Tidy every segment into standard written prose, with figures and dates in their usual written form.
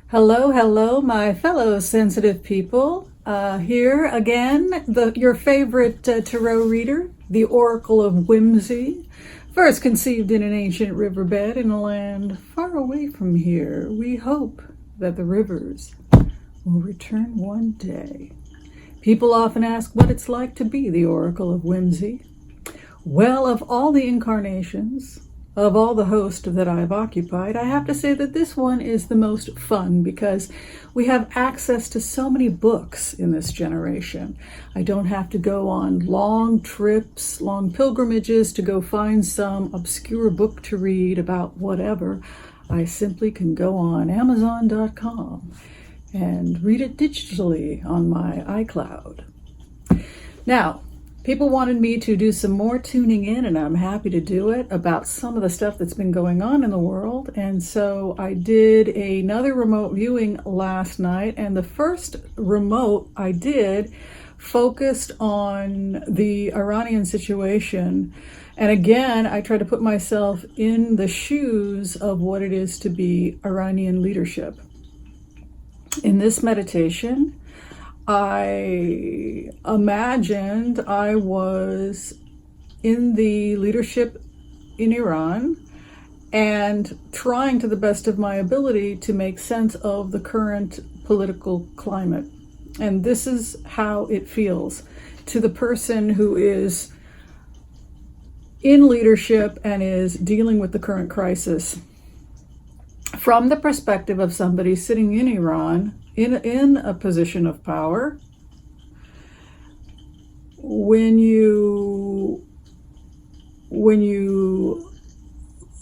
Hello, hello, my fellow sensitive people. Here again, your favorite tarot reader, the Oracle of Whimsy, first conceived in an ancient riverbed in a land far away from here. We hope that the rivers will return one day. People often ask what it's like to be the Oracle of Whimsy. Well, of all the incarnations, of all the hosts that I've occupied, I have to say that this one is the most fun because we have access to so many books in this generation. I don't have to go on long trips, long pilgrimages to go find some obscure book to read about whatever. I simply can go on Amazon.com and read it digitally on my iCloud. Now, people wanted me to do some more tuning in, and I'm happy to do it, about some of the stuff that's been going on in the world. And so I did another remote viewing last night, and the first remote I did focused on the Iranian situation. And again, I tried to put myself in the shoes of what it is to be Iranian leadership. In this meditation, I imagined I was in the leadership in Iran and trying to the best of my ability to make sense of the current political climate. And this is how it feels to the person who is in leadership and is dealing with the current crisis. From the perspective of somebody sitting in Iran, in a position of power, when you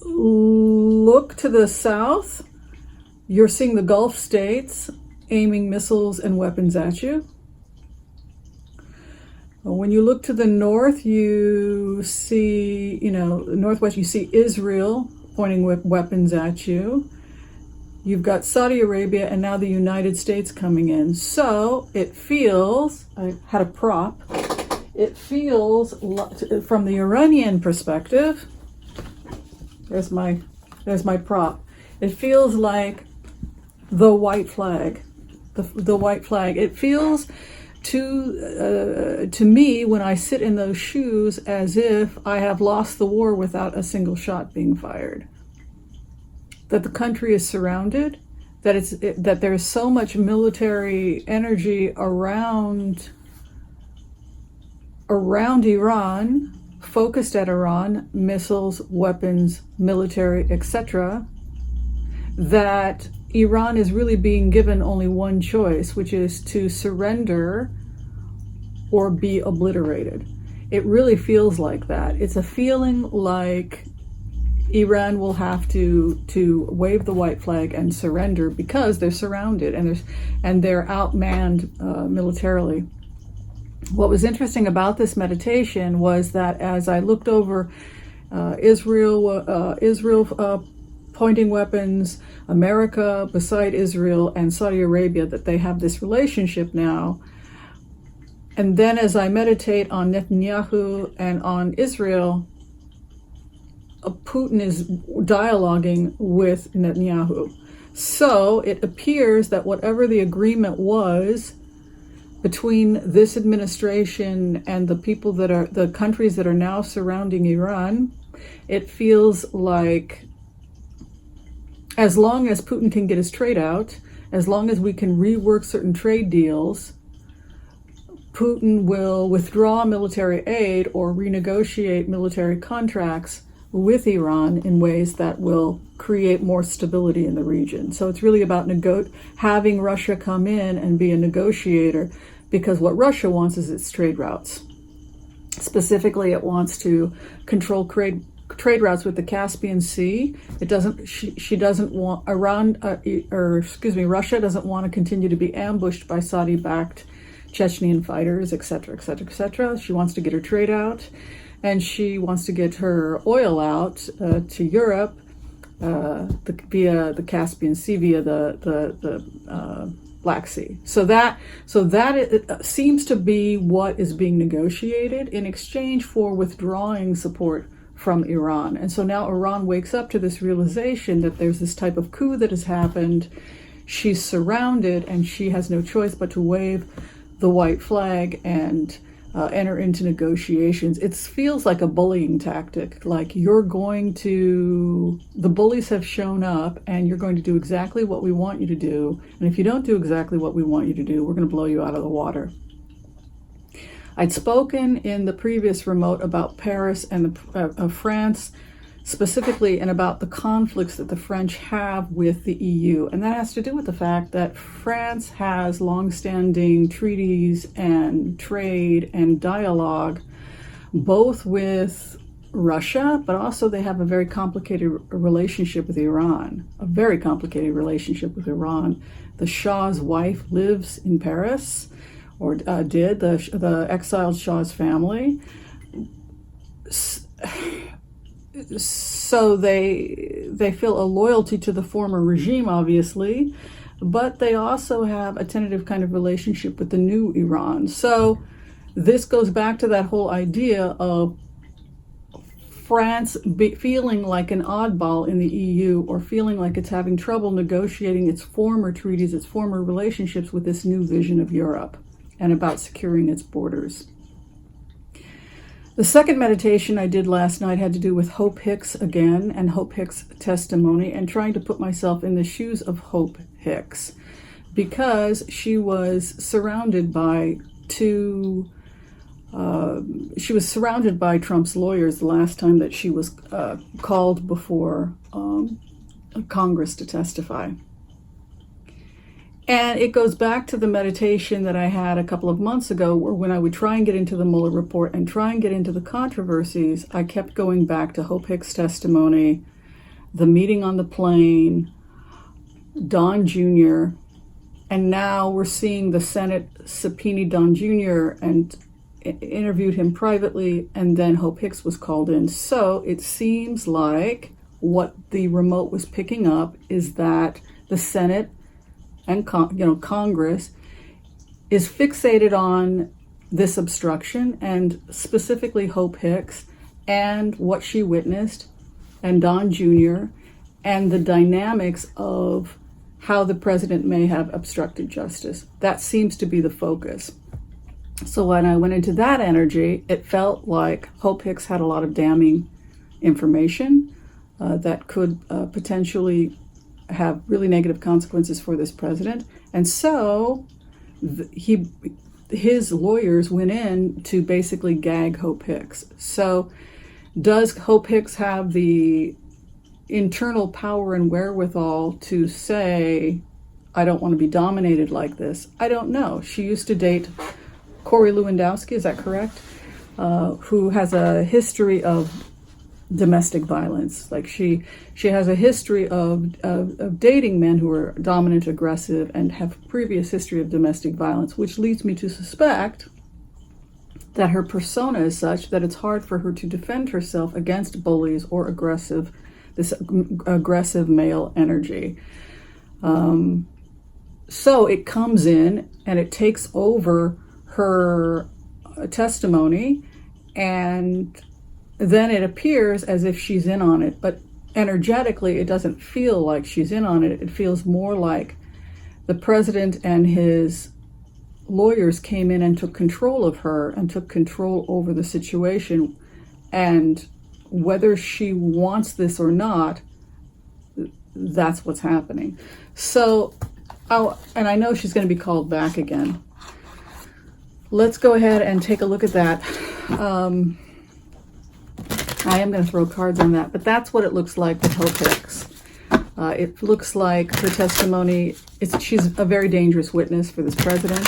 look to the south, you're seeing the Gulf states aiming missiles and weapons at you. When you look to the north, you see, the northwest, you see Israel pointing weapons at you. You've got Saudi Arabia and now the United States coming in. So it feels, I had a prop, it feels, from the Iranian perspective, there's my prop. It feels like the white flag, the white flag. It feels to me, when I sit in those shoes, as if I have lost the war without a single shot being fired. That the country is surrounded, that there's so much military energy around Iran, focused at Iran, missiles, weapons, military, etc., that Iran is really being given only one choice, which is to surrender or be obliterated. It really feels like that. It's a feeling like Iran will have to wave the white flag and surrender because they're surrounded and they're outmanned militarily. What was interesting about this meditation was that as I looked over Israel pointing weapons, America beside Israel, and Saudi Arabia, that they have this relationship now. And then as I meditate on Netanyahu and on Israel, Putin is dialoguing with Netanyahu. So it appears that whatever the agreement was between this administration and the people that are, the countries that are now surrounding Iran, it feels like as long as Putin can get his trade out, as long as we can rework certain trade deals, Putin will withdraw military aid or renegotiate military contracts with Iran in ways that will create more stability in the region. So it's really about having Russia come in and be a negotiator, because what Russia wants is its trade routes. Specifically, it wants to control trade routes with the Caspian Sea. It doesn't. She doesn't want Russia doesn't want to continue to be ambushed by Saudi-backed Chechnyan fighters, etc., etc., etc. She wants to get her trade out. And she wants to get her oil out to Europe via the Caspian Sea, via the Black Sea. So that seems to be what is being negotiated in exchange for withdrawing support from Iran. And so now Iran wakes up to this realization that there's this type of coup that has happened she's surrounded and she has no choice but to wave the white flag and enter into negotiations. It feels like a bullying tactic, like the bullies have shown up and you're going to do exactly what we want you to do. And if you don't do exactly what we want you to do, we're going to blow you out of the water. I'd spoken in the previous remote about Paris and France specifically, and about the conflicts that the French have with the EU. And that has to do with the fact that France has longstanding treaties and trade and dialogue, both with Russia, but also they have a very complicated relationship with Iran, The Shah's wife lives in Paris, or did, the exiled Shah's family. So they feel a loyalty to the former regime, obviously, but they also have a tentative kind of relationship with the new Iran. So this goes back to that whole idea of France feeling like an oddball in the EU, or feeling like it's having trouble negotiating its former treaties, its former relationships with this new vision of Europe and about securing its borders. The second meditation I did last night had to do with Hope Hicks again, and Hope Hicks' testimony, and trying to put myself in the shoes of Hope Hicks, because she was surrounded by Trump's lawyers the last time that she was called before Congress to testify. And it goes back to the meditation that I had a couple of months ago, where when I would try and get into the Mueller report and try and get into the controversies, I kept going back to Hope Hicks' testimony, the meeting on the plane, Don Jr., and now we're seeing the Senate subpoena Don Jr. and interviewed him privately, and then Hope Hicks was called in. So it seems like what the remote was picking up is that the Senate and Congress is fixated on this obstruction, and specifically Hope Hicks and what she witnessed, and Don Jr., and the dynamics of how the president may have obstructed justice. That seems to be the focus. So when I went into that energy, it felt like Hope Hicks had a lot of damning information that could potentially have really negative consequences for this president. And so his lawyers went in to basically gag Hope Hicks. So does Hope Hicks have the internal power and wherewithal to say, I don't want to be dominated like this? I don't know. She used to date Corey Lewandowski, is that correct? Who has a history of domestic violence. Like she has a history of dating men who are dominant, aggressive, and have previous history of domestic violence, which leads me to suspect that her persona is such that it's hard for her to defend herself against bullies or this aggressive male energy. So it comes in and it takes over her testimony, and then it appears as if she's in on it, but energetically it doesn't feel like she's in on it. It feels more like the president and his lawyers came in and took control of her and took control over the situation, and whether she wants this or not, that's what's happening. So, and I know she's going to be called back again. Let's go ahead and take a look at that. I am going to throw cards on that, but that's what it looks like with Hope Hicks. It looks like her testimony, she's a very dangerous witness for this president.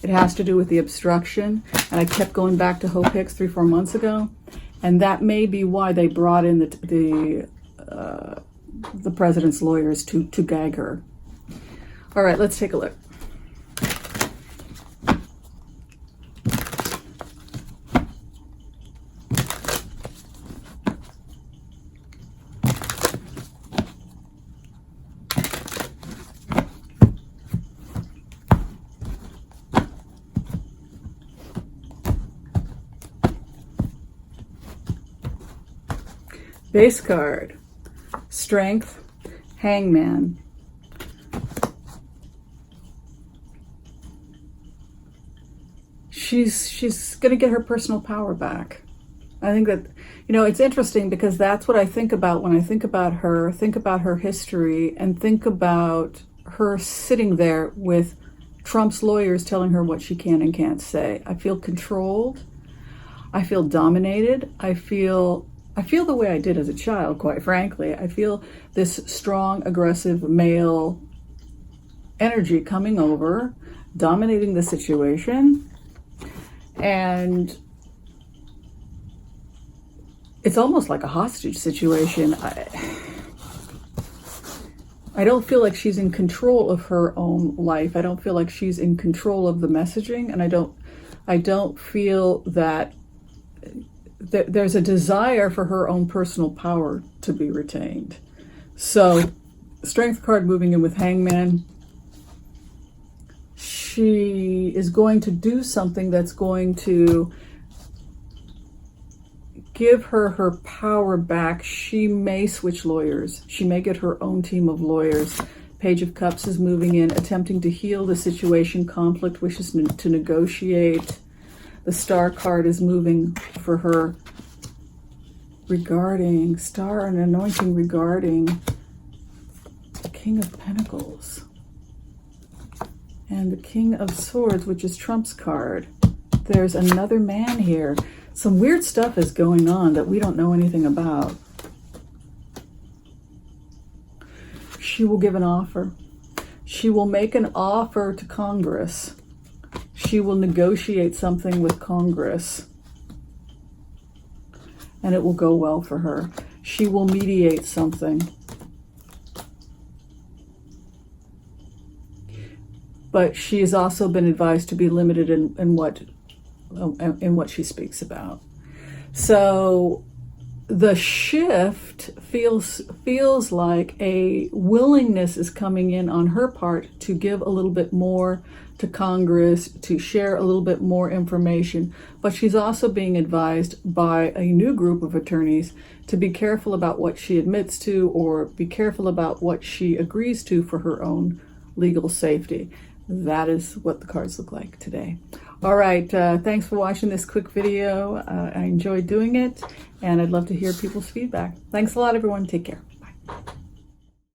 It has to do with the obstruction, and I kept going back to Hope Hicks 3-4 months ago, and that may be why they brought in the president's lawyers to gag her. All right, let's take a look. Base card, Strength, Hangman, she's going to get her personal power back. I think that, it's interesting because that's what I think about when I think about her history, and think about her sitting there with Trump's lawyers telling her what she can and can't say. I feel controlled. I feel dominated. I feel the way I did as a child, quite frankly. I feel this strong, aggressive male energy coming over, dominating the situation. And it's almost like a hostage situation. I don't feel like she's in control of her own life. I don't feel like she's in control of the messaging, and I don't feel that there's a desire for her own personal power to be retained. So, Strength card moving in with Hangman. She is going to do something that's going to give her power back. She may switch lawyers. She may get her own team of lawyers. Page of Cups is moving in, attempting to heal the situation. Conflict, wishes to negotiate. The Star card is moving for her regarding Star and Anointing regarding the King of Pentacles and the King of Swords, which is Trump's card. There's another man here. Some weird stuff is going on that we don't know anything about. She will give an offer. She will make an offer to Congress. She will negotiate something with Congress, and it will go well for her. She will mediate something. But she has also been advised to be limited in what she speaks about. So the shift feels like a willingness is coming in on her part to give a little bit more to Congress, to share a little bit more information. But she's also being advised by a new group of attorneys to be careful about what she admits to, or be careful about what she agrees to for her own legal safety. That is what the cards look like today. All right, thanks for watching this quick video. I enjoyed doing it, and I'd love to hear people's feedback. Thanks a lot, everyone. Take care.